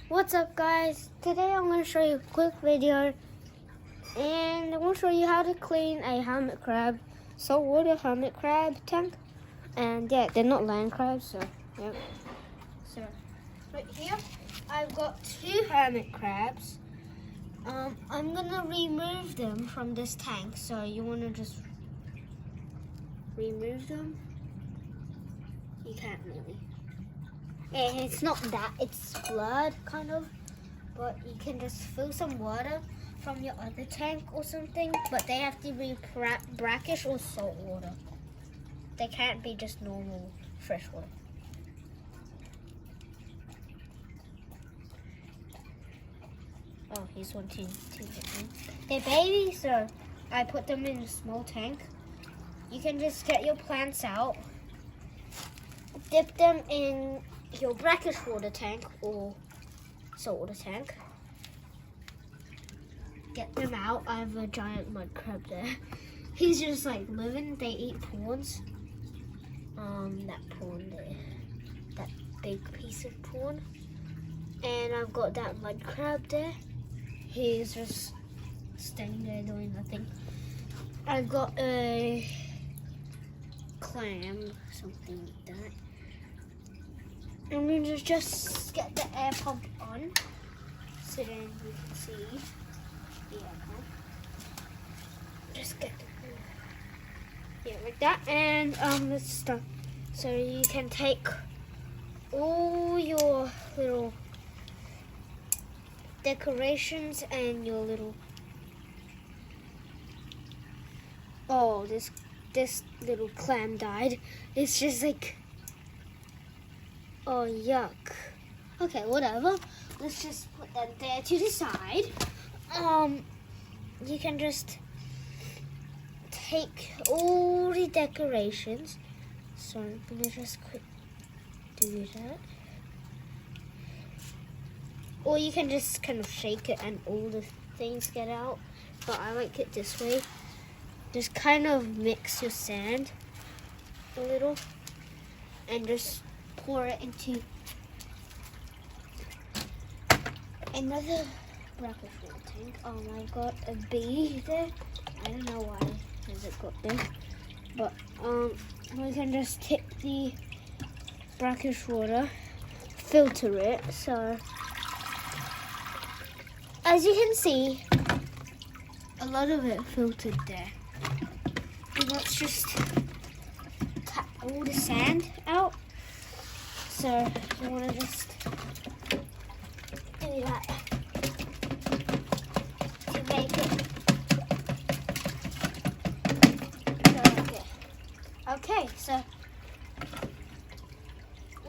What's up, guys? Today I'm going to show you a quick video, and I'm going to show you how to clean a hermit crab, saltwater hermit crab tank. And yeah, they're not land crabs, so yeah. So right here I've got 2 hermit crabs. I'm gonna remove them from this tank, so you want to just remove them. You can't really. And it's not that, it's blood kind of, but you can just fill some water from your other tank or something, but they have to be brackish or salt water. They can't be just normal fresh water. Oh, here's one too. They're babies, so I put them in a small tank. You can just get your plants out, dip them in your brackish water tank or saltwater tank. Get them out. I have a giant mud crab there. He's just like living. They eat prawns. That prawn there. That big piece of prawn. And I've got that mud crab there. He's just staying there doing nothing. I've got a clam, something like that. I'm going to just get the air pump on so then you can see the air pump. Just get the, yeah, like that, and let's start. So you can take all your little decorations and your little, oh, this little clam died. It's just like, oh, yuck. Okay, whatever. Let's just put that there to the side. You can just take all the decorations. So I'm gonna just quick do that. Or you can just kind of shake it and all the things get out. But I like it this way. Just kind of mix your sand a little and just pour it into another brackish water tank. Oh my god, a bee there. I don't know why has it got there. But we can just tip the brackish water, filter it. So as you can see, a lot of it filtered there. And let's just tap all the sand out. So you want to just do that to make it. Okay, so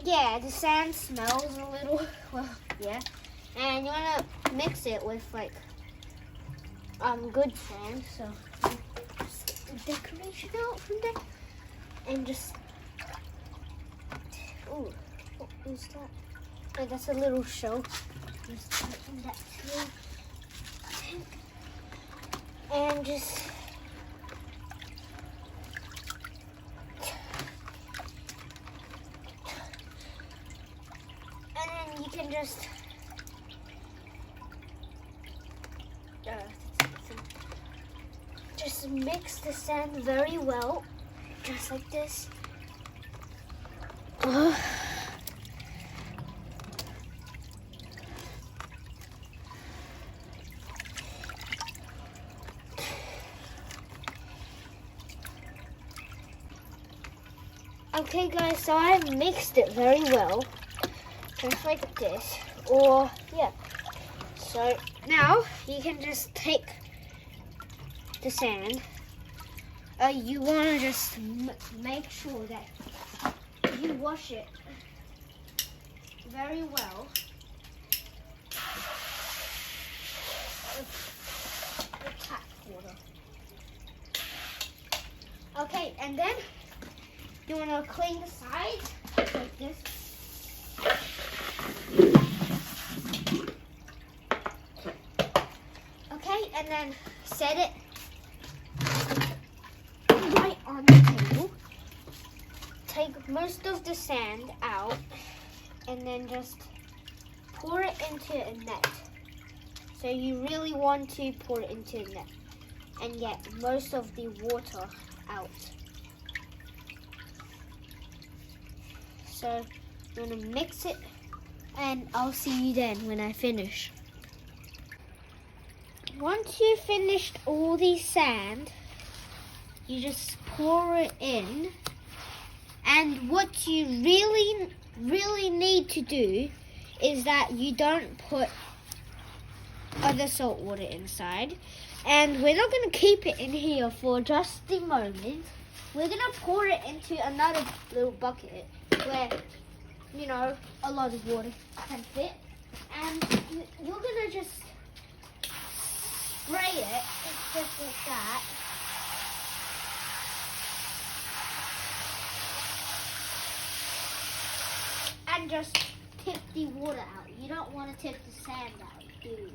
yeah, the sand smells a little, well, yeah. And you want to mix it with like good sand. So just get the decoration out from there and just, ooh, what is that? Oh, that's a little shell. Just open that through and just you can just mix the sand very well, just like this. Okay guys, so I've mixed it very well, just like this, or yeah. So now you can just take the sand. You want to just make sure that you wash it very well with tap water. Okay, and then you want to clean the sides like this. Okay, and then set it right on the table. Take most of the sand out and then just pour it into a net. So you really want to pour it into a net and get most of the water out. So I'm going to mix it and I'll see you then when I finish. Once you've finished all the sand, you just pour it in. And what you really need to do is that you don't put other salt water inside. And we're not going to keep it in here for just the moment. We're going to pour it into another little bucket where, you know, a lot of water can fit. And you're going to just spray it just like that. And just tip the water out. You don't want to tip the sand out, do you?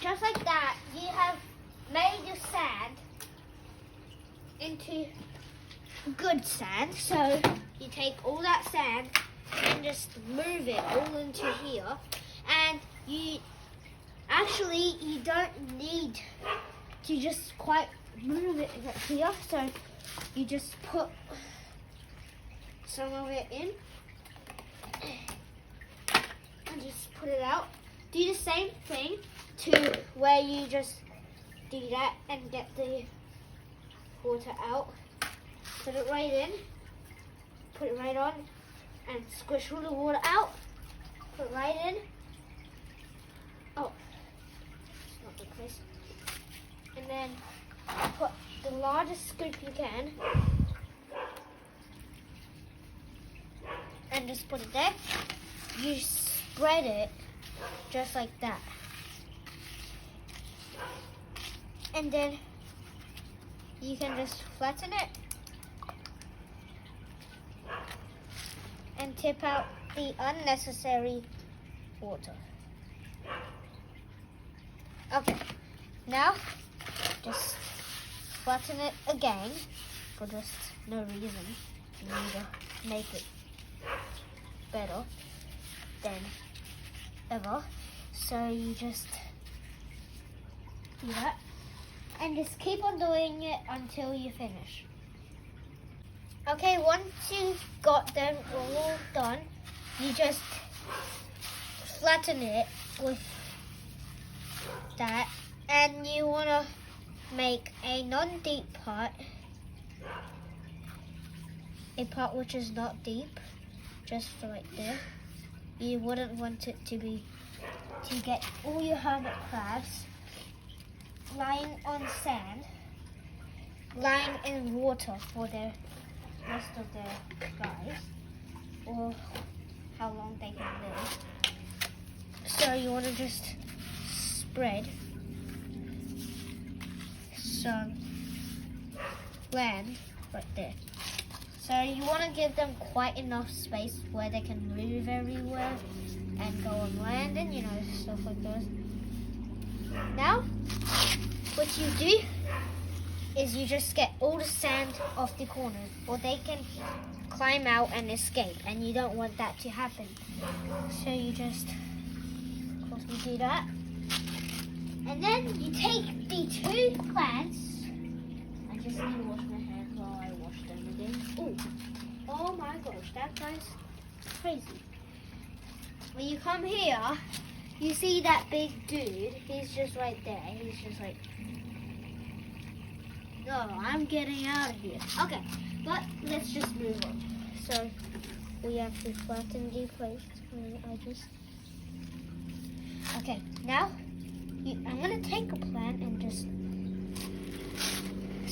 Just like that, you have made your sand into good sand. So you take all that sand and just move it all into here. And you don't need to just quite move it here. So you just put some of it in and just put it out. Do the same thing to where you just do that and get the water out. Put it right in, put it right on, and squish all the water out. Put it right in. Oh, it's not the place. And then put the largest scoop you can and just put it there. You spread it just like that. And then you can just flatten it and tip out the unnecessary water. Okay, now just flatten it again for just no reason. You need to make it better than ever. So you just do that and just keep on doing it until you finish. Okay, once you've got them all done, you just flatten it with that, and you want to make a non-deep pot, a pot which is not deep, just for right there. You wouldn't want it to get all your hermit crabs lying on sand, lying in water for the rest of their lives, or how long they can live. So you want to just spread some land right there. So you want to give them quite enough space where they can move everywhere and go on land and, you know, stuff like that. Now, what you do is you just get all the sand off the corners, or they can climb out and escape, and you don't want that to happen. So you just quickly do that. And then you take the two plants. I just need to wash my hands while I wash them again. Oh my gosh, that guy's crazy. When you come here, you see that big dude. He's just right there. He's just like, no, I'm getting out of here. Okay, but let's just move on. So we have to flatten the place. Okay, now I'm going to take a plant and just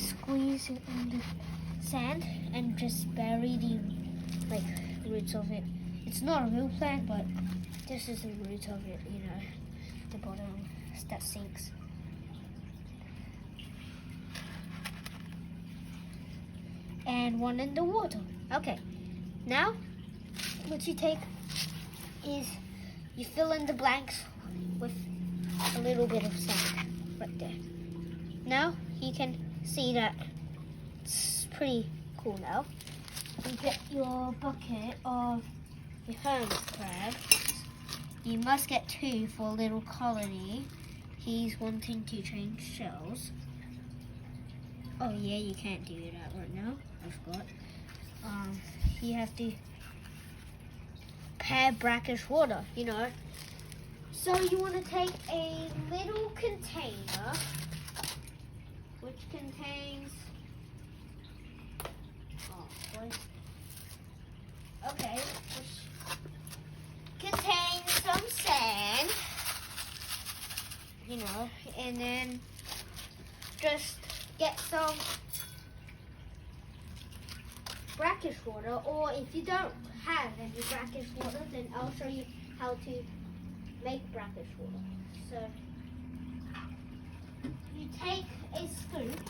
squeeze it in the sand and just bury the roots of it. It's not a real plant, but this is the root of it, you know, the bottom that sinks. And one in the water. Okay, now what you take is you fill in the blanks with a little bit of sand right there. Now you can see that it's pretty cool now. you get your bucket of your hermit crab. You must get 2 for a little colony. He's wanting to change shells. Oh yeah, you can't do that right now. I forgot. You have to pair brackish water, you know. So you want to take a little container which contains which contains some sand, you know, and then just get some brackish water, or if you don't have any brackish water, then I'll show you how to make brackish water. So you take a scoop.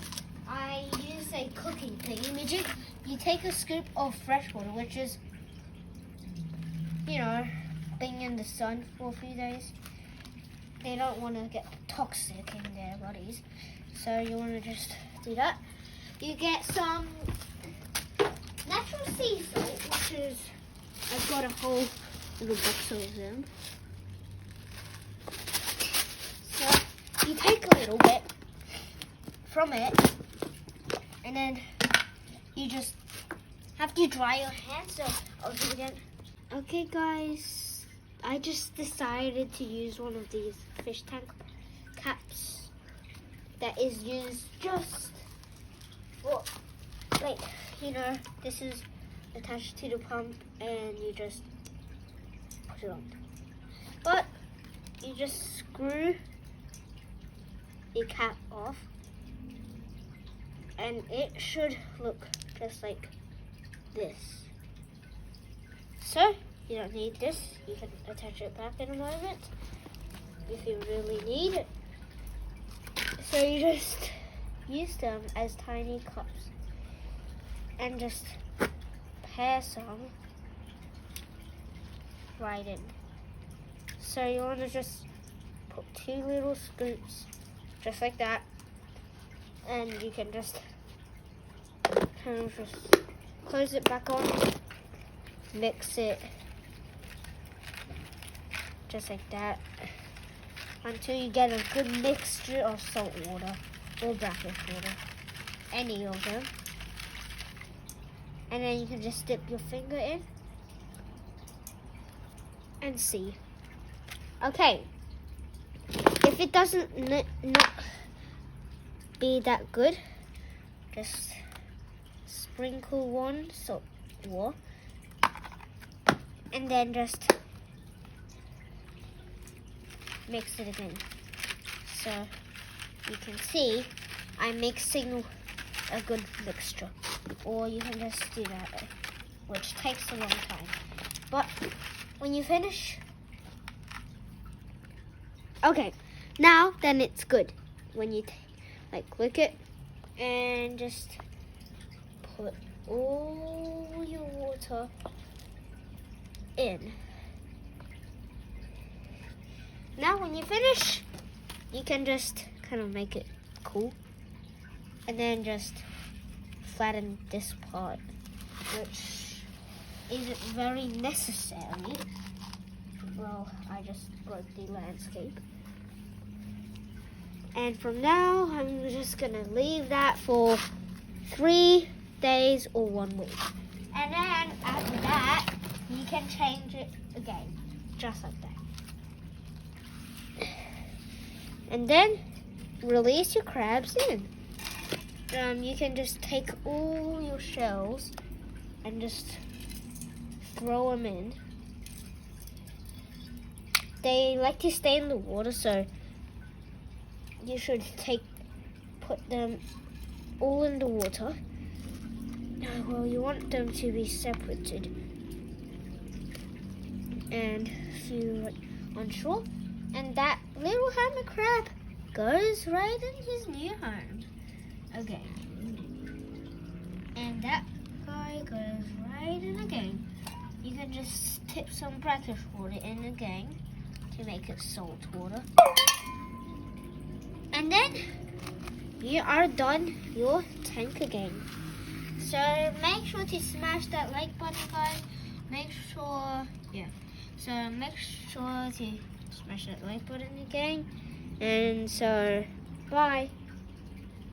I use a cooking thing. You take a scoop of fresh water, which is, you know, being in the sun for a few days. They don't want to get toxic in their bodies, so you want to just do that. You get some natural sea salt, which is, I've got a whole little box of them. So you take a little bit from it, and then you just have to dry your hands. So I'll do it again. Okay guys, I just decided to use one of these fish tank caps that is used just for, like, you know, this is attached to the pump and you just put it on. But you just screw the cap off and it should look just like this. So you don't need this. You can attach it back in a moment if you really need it. So you just use them as tiny cups and just pair some right in. So you want to just put 2 little scoops just like that, and you can just kind of just close it back on, mix it just like that until you get a good mixture of salt water or brackish water, any of them. And then you can just dip your finger in and see. Okay, if it doesn't not be that good, just sprinkle 1 salt water and then just mix it again. So you can see I'm mixing a good mixture, or you can just do that, which takes a long time. But when you finish, okay, now then it's good. When you click it and just put all your water in. Now when you finish, you can just kind of make it cool and then just flatten this part, which isn't very necessary. Well, I just broke the landscape. And from now, I'm just gonna leave that for 3 days or 1 week. And then after that, you can change it again, just like that. And then release your crabs in. You can just take all your shells and just throw them in. They like to stay in the water, so you should put them all in the water. Well, you want them to be separated. And if you're unsure, and that little hermit crab goes right in his new home. Okay. And that guy goes right in again. You can just tip some brackish water in again to make it salt water. And then you are done your tank again. So make sure to smash that like button, guys. Make sure, yeah. So make sure to smash that like button again. And so, bye.